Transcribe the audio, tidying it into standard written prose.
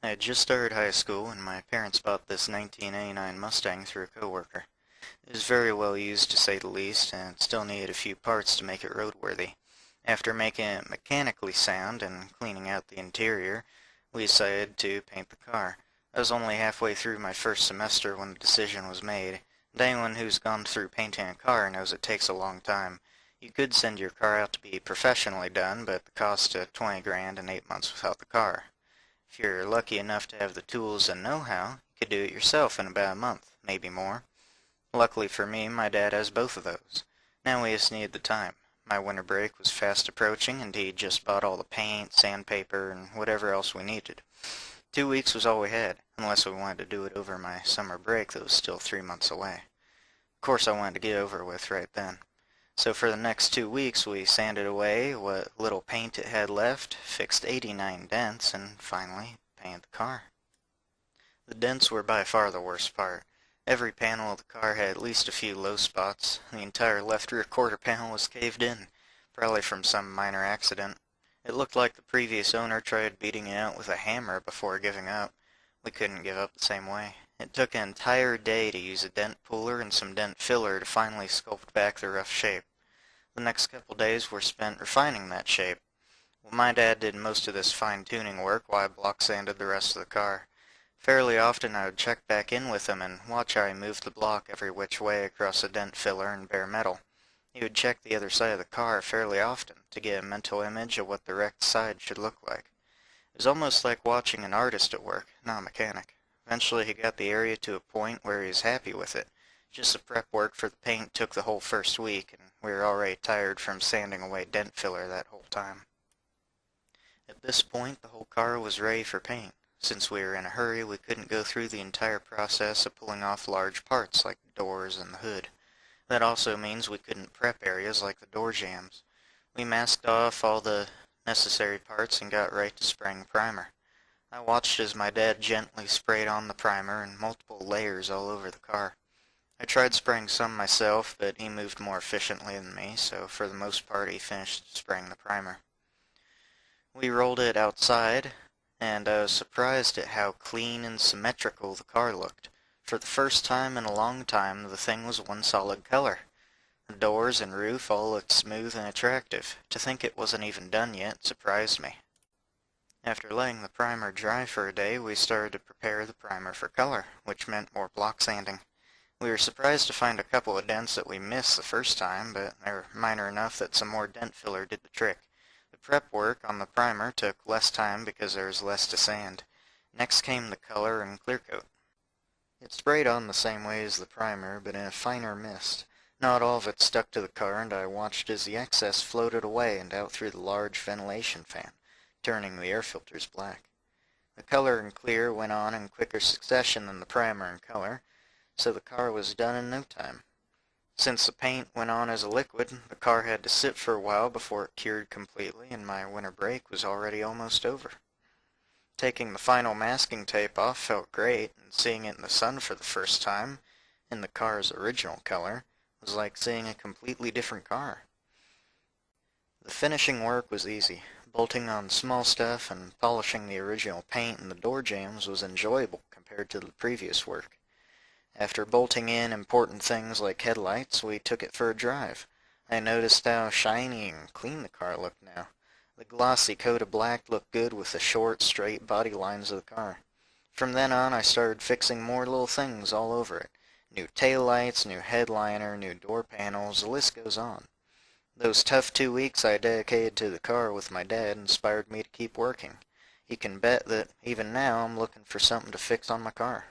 I had just started high school and my parents bought this 1989 Mustang through a coworker. It was very well used to say the least and still needed a few parts to make it roadworthy. After making it mechanically sound and cleaning out the interior, we decided to paint the car. I was only halfway through my first semester when the decision was made, and anyone who's gone through painting a car knows it takes a long time. You could send your car out to be professionally done, but the cost of 20 grand and 8 months without the car. If you're lucky enough to have the tools and know-how, you could do it yourself in about a month, maybe more. Luckily for me, my dad has both of those. Now we just needed the time. My winter break was fast approaching, and he'd just bought all the paint, sandpaper, and whatever else we needed. 2 weeks was all we had, unless we wanted to do it over my summer break that was still 3 months away. Of course I wanted to get over with right then. So for the next 2 weeks we sanded away what little paint it had left, fixed 89 dents, and finally painted the car. The dents were by far the worst part. Every panel of the car had at least a few low spots. The entire left rear quarter panel was caved in, probably from some minor accident. It looked like the previous owner tried beating it out with a hammer before giving up. We couldn't give up the same way. It took an entire day to use a dent puller and some dent filler to finally sculpt back the rough shape. The next couple days were spent refining that shape. Well, my dad did most of this fine-tuning work while I block sanded the rest of the car. Fairly often I would check back in with him and watch how he moved the block every which way across the dent filler and bare metal. He would check the other side of the car fairly often to get a mental image of what the wrecked side should look like. It was almost like watching an artist at work, not a mechanic. Eventually he got the area to a point where he was happy with it. Just the prep work for the paint took the whole first week, and we were already tired from sanding away dent filler that whole time. At this point the whole car was ready for paint. Since we were in a hurry, we couldn't go through the entire process of pulling off large parts like the doors and the hood. That also means we couldn't prep areas like the door jambs. We masked off all the necessary parts and got right to spraying primer. I watched as my dad gently sprayed on the primer in multiple layers all over the car. I tried spraying some myself, but he moved more efficiently than me, so for the most part he finished spraying the primer. We rolled it outside, and I was surprised at how clean and symmetrical the car looked. For the first time in a long time, the thing was one solid color. The doors and roof all looked smooth and attractive. To think it wasn't even done yet surprised me. After letting the primer dry for a day, we started to prepare the primer for color, which meant more block sanding. We were surprised to find a couple of dents that we missed the first time, but they were minor enough that some more dent filler did the trick. The prep work on the primer took less time because there was less to sand. Next came the color and clear coat. It sprayed on the same way as the primer, but in a finer mist. Not all of it stuck to the car, and I watched as the excess floated away and out through the large ventilation fan, turning the air filters black. The color and clear went on in quicker succession than the primer and color, so the car was done in no time. Since the paint went on as a liquid, the car had to sit for a while before it cured completely, and my winter break was already almost over. Taking the final masking tape off felt great, and seeing it in the sun for the first time, in the car's original color, was like seeing a completely different car. The finishing work was easy. Bolting on small stuff and polishing the original paint in the door jambs was enjoyable compared to the previous work. After bolting in important things like headlights, we took it for a drive. I noticed how shiny and clean the car looked now. The glossy coat of black looked good with the short, straight body lines of the car. From then on, I started fixing more little things all over it. New taillights, new headliner, new door panels, the list goes on. Those tough 2 weeks I dedicated to the car with my dad inspired me to keep working. You can bet that even now I'm looking for something to fix on my car.